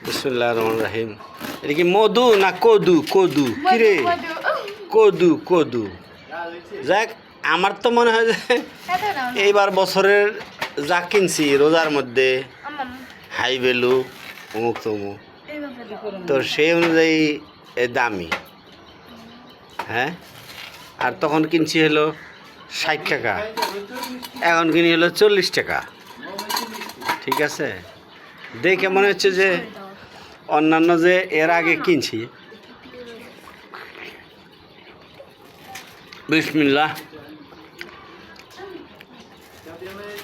বিসমিল্লাহির রহমানির রহিম। এটা কি মধু না কদু? কদু কি রে? কদু কদু। যাক, আমার তো মনে হয় যে এইবার বছরের যা কিনছি রোজার মধ্যে হাই ভ্যালু অমুক তমুক, তো সেই অনুযায়ী দামি। হ্যাঁ, আর তখন কিনছি হলো 60 টাকা, এখন কিনি হলো 40 টাকা। ঠিক আছে, দেখে মনে হচ্ছে যে অন্যান্য যে এর আগে কিনছি। বিসমিল্লাহ,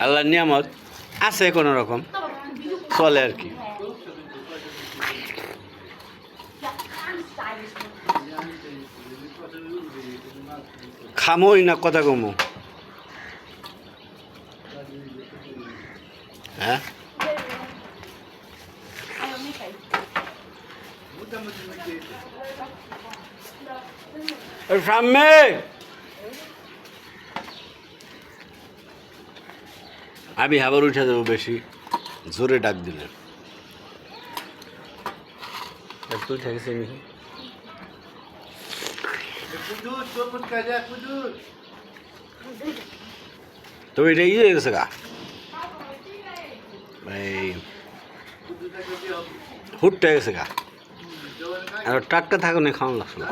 আল্লাহর নিয়ামত আছে, কোনো রকম চলে আর কি। খামোই না কথা কমো? হ্যাঁ, সামনে আমি আবার উঠে দেবো, বেশি জোরে ডাক দিলে। উঠে গেছে তো এটা ইয়ে হয়ে গেছে গা, এই হুটটা গেছে গা, আর টাটকা থাকো না, খাওয়ান লাগছে না।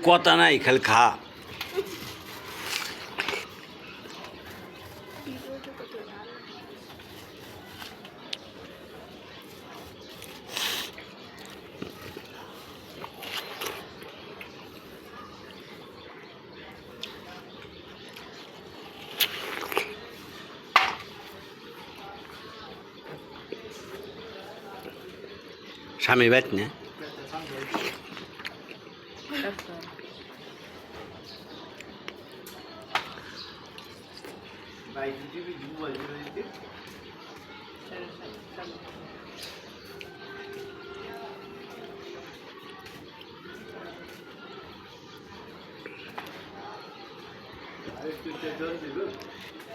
কথা নাই, খালি খা। স্বামী বাইত না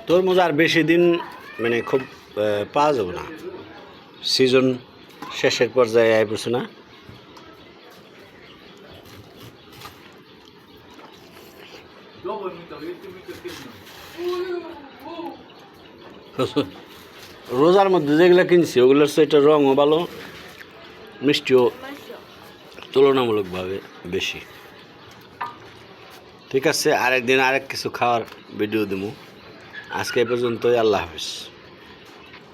তরমুজ আর বেশি দিন মানে খুব পাওয়া যাবে না, সিজন শেষের পর্যায়ে আই পড়ছে না। রোজার মধ্যে যেগুলো কিনছি ওগুলোর সেটার রঙও ভালো, মিষ্টিও তুলনামূলকভাবে বেশি। ঠিক আছে, আরেকদিন আরেক কিছু খাওয়ার ভিডিও দেবো। আজকে এই পর্যন্তই, আল্লাহ হাফিজ।